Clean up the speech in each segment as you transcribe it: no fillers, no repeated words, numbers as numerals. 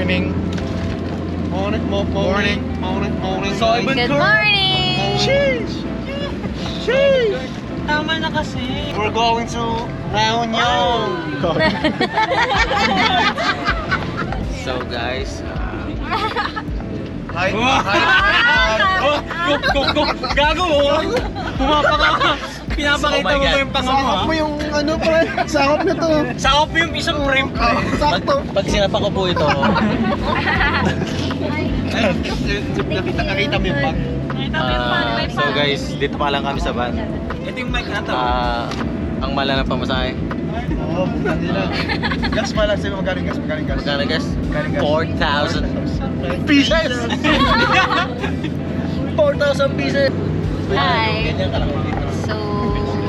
Morning. Morning. So, Good morning! Sheesh! Tama na kasi. We're going to Reunion! So guys, Hi! Gago mo! Pumapaka ka! Pinapakita mo ba yung panga mo, Sakop ha? mo yung ano pre, sakop na to. Sakop mo yung isang frame. Sakto. pag sinapa ko po ito, Nakita mo yung bag. so guys, dito pa lang kami sa van. Ito yung mic na to. Ang mala ng pamasahe. Oo, bukan nila. Gas pala, sabi mo galing gas. Magkano guys? Galing gas. 4,000 pieces! 4,000 pieces! Hi! Ganyan ka lang dito. So,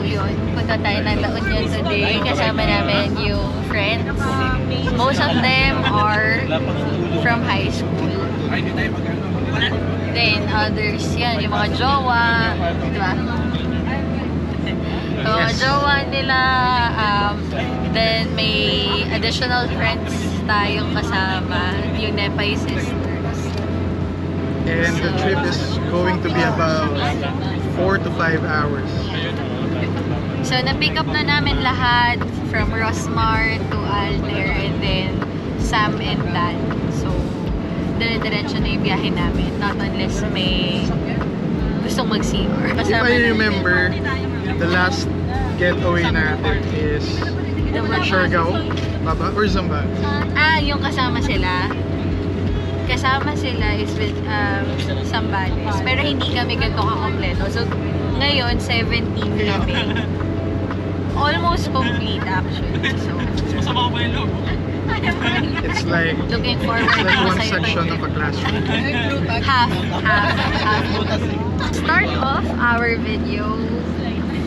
yun. Punta tayo ng La Union today. Kasama namin yung friends. Most of them are from high school. Then others, yan, yung mga jowa. Diba? So, mga jowa nila. Then may additional friends tayong kasama. Yung Nepay sisters. And the trip is going to be about 4 to 5 hours. So, na-pick up na namin lahat from Rosmar to Alder and then Sam and Dad. So, dire-diretso na yung biyahe namin. Not unless may gustong mag-senior. If I remember, the last getaway natin is Siargao, Baba, or Zambales? Yung kasama sila. Kasama sila is with Zambales. Pero hindi kami ganito kakompleto. So, ngayon, 17 kami. Almost complete actually. So, Masama ko ba yung loob? It's like looking forward one na sa'yo. section of a classroom. Half. Start off our video,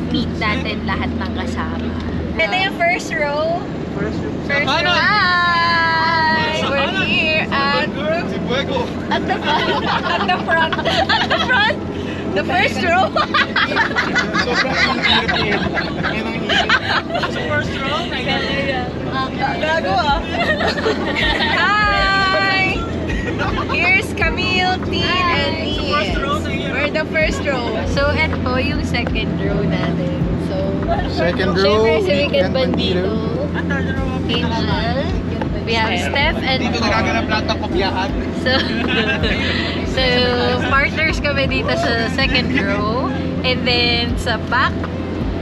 meet natin lahat ng kasama. Ito yung first row. First row. Hi! We're here at the front. The first row. Sa first row? Gago ah. Hi! Here's Camille, Teen, and me. We're the first row. So, eto po yung second row natin. So, Second row, syempre si Nick Wicked and Bandito, Angel, we have Steph and Dito Paul. nagaganap lahat ng kopyahan. So, partners kami dito sa second row. And then, sa back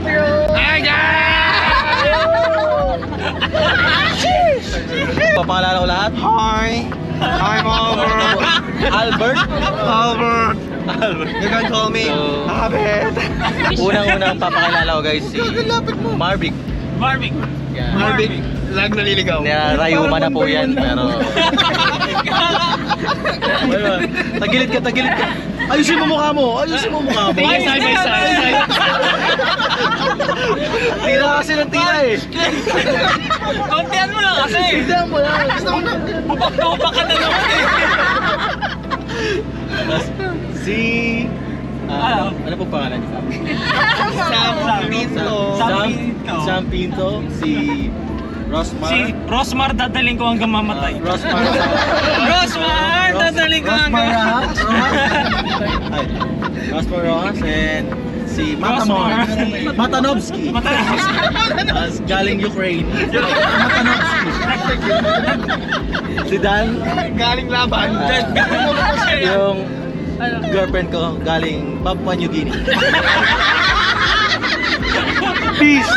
row. Hi Papaalala ko lahat. Hi! I'm Albert. Albert. You can call me So, Abed. Unang-unang papakilala ko guys si Marvic. Marvin. Yeah. Marvic, lag naliligaw. Rayuma na po yan, pero... Tagilid ka. Ayusin mo mukha mo. Side by side. Tira kasi ng tira eh. Kontihan mo lang kasi. Tira mo lang. Upak ka na naman eh. Si... ano po pangalan niya? Sam Pinto. Si... Rosmar. Si Rosmar, dadaling ko hanggang mamatay. Rosmar, dadaling ko hanggang Rosmar Rojas and si Rosmar. Matanovsky. Galing Ukraine. Matanovsky. Si Dan, Galing laban. yung girlfriend ko galing Papua New Guinea. Peace!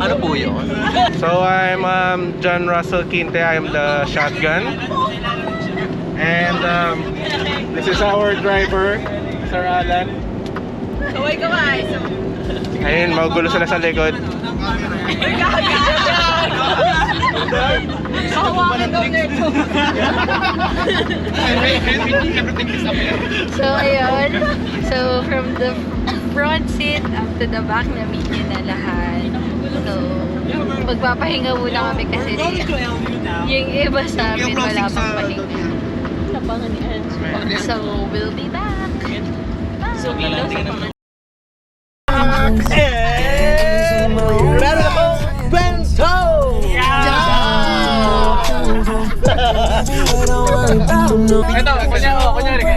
Ano po yun? So I'm John Russell Quinte. I'm the shotgun, and this is our driver, Sir Alan. Kaway. Ayun, magugulo sila sa likod. So, ayun. So, from the front seat up to the back, na-meet niyo na lahat. So, magpapahinga muna kami kasi yung iba sa amin wala pang pahinga. So, we'll be back. So, Lalo na po! Ito, kunyari ka.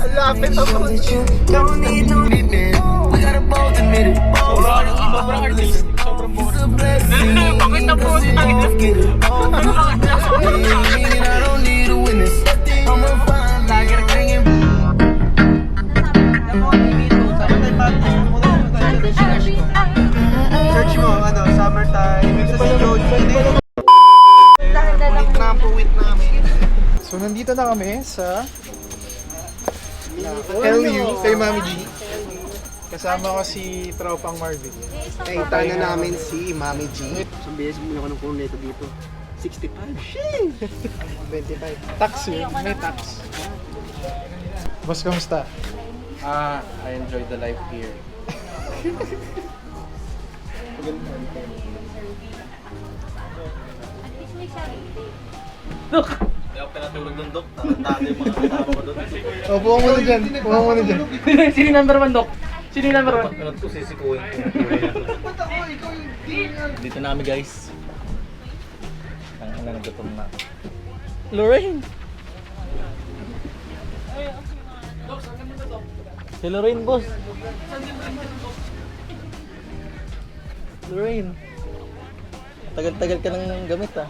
Ang lapit ako. Sobrang artistic. Sobrang bonus. Bakit na po? Search mo, ano, summertime. Sa si George. Wait namin. So, nandito na kami sa LU kay Mami G. Kasama ko si Tropang Marvin. Nakita na namin si Mami G. Isang beses muna ko ng corneto dito. 65. Shit! 25. Tax yun. May tax. Boss, kamusta? I enjoy the life here. Hindi ako pinatulog ng Dok. Tarantado yung mga kasama ko doon. O, buha mo na dyan. Buha mo na dyan. Sino yung number 1, Dok? Sino yung number 1? Pinat ko sisikuhin ko. Dito na kami guys. Ang ina naggutom na. Lorraine! Si Lorraine, boss. Lorraine. Tagal-tagal ka nang gamit ah.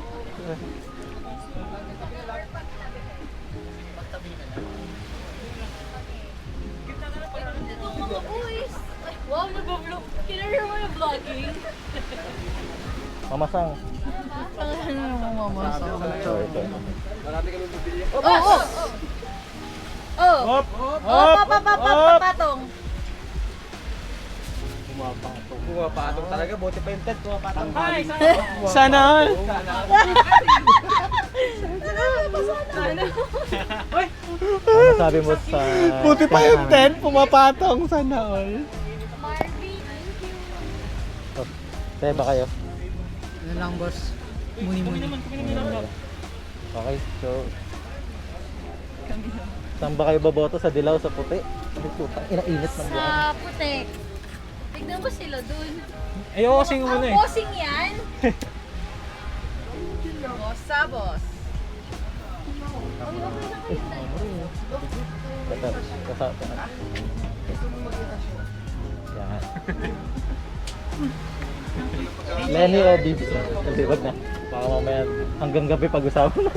Wow, nag-vlog. Kinarya mo yung vlogging. Mamasang. Ano yung mamasang? Sorry, sorry. Papatong. Pumapatong talaga. Buti pa yung tent. Pumapatong. Sana all. Ano sabi mo sa... Buti pa yung 10. Pumapatong. Sana all. Tayo ba kayo? Ano lang, boss? Muni-muni. Okay, so... Saan ba kayo baboto? Sa dilaw, sa puti? Ay, putang, inainit ng buwan. Sa puti. Tignan mo sila dun. Ayoko kasing muna eh. Bossing yan. Boss sa boss. Kasama. Yan. Lenny o Bibi? Hindi, wag na. Baka mamaya hanggang gabi pag-usapan.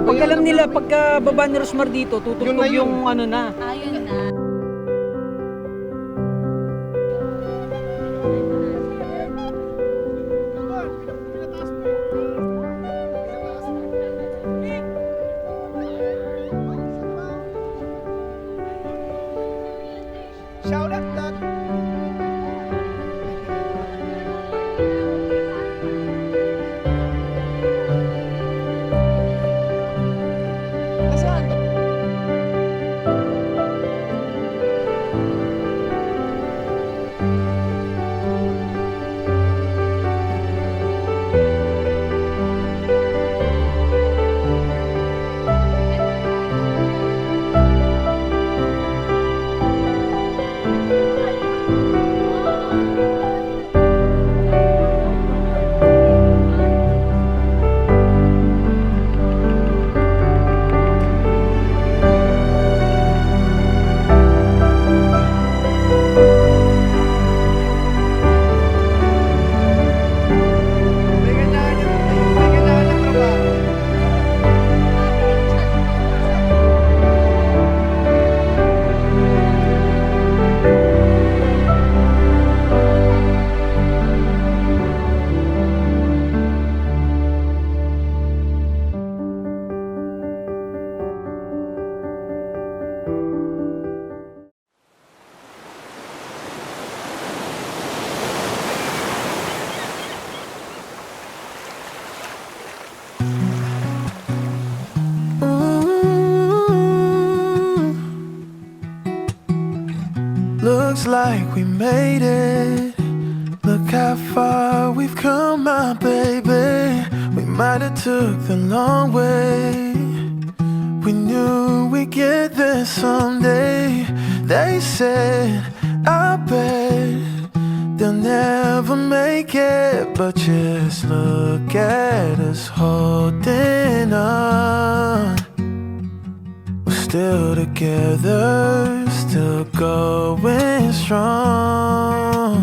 Pag alam nila, pagka baba ni Rosmar dito, tutugtog yung ano na. Ayun na. Shout out that. Looks like we made it. Look how far we've come, my baby. We might have took the long way. We knew we'd get there someday. They said, I bet they'll never make it. But just look at us holding on. We're still together, still going strong.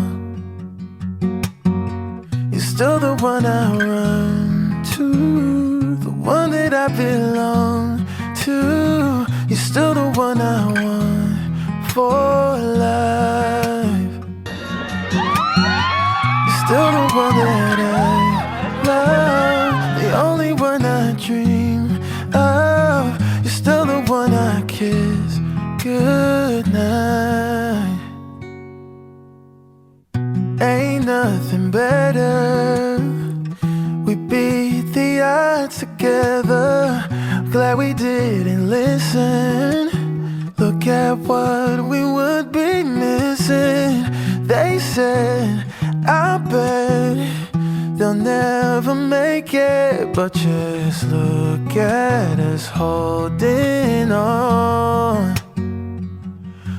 You're still the one I run to, the one that I belong to. You're still the one I want for life. You're still the one that I love, the only one I dream of. You're still the one I kiss goodnight. Ain't nothing better. We beat the odds together. Glad we didn't listen. Look at what we would be missing. They said, I bet they'll never make it. But just look at us holding on.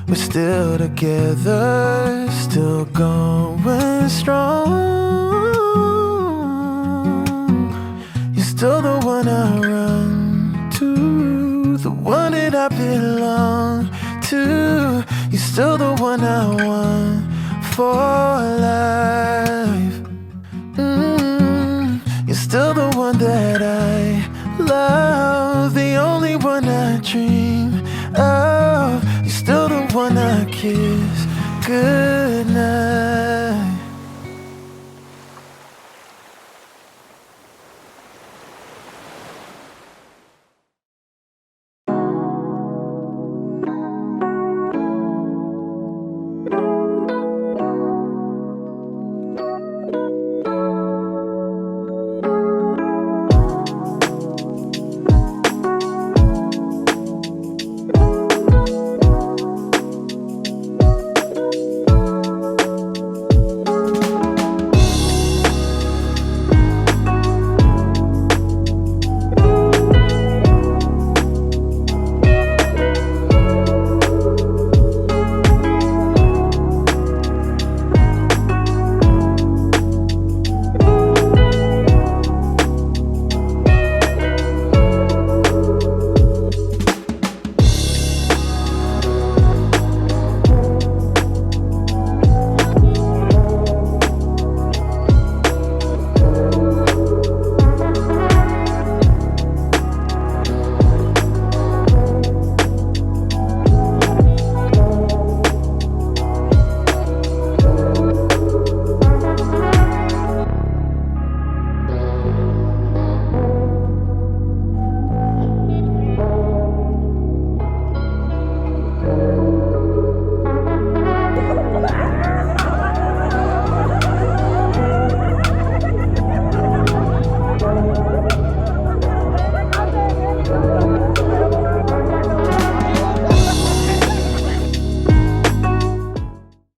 We're still together, still going strong. You're still the one I run to, the one that I belong to. You're still the one I want for life. You're still the one that I love, the only one I dream of. You're still the one I kiss goodnight. you.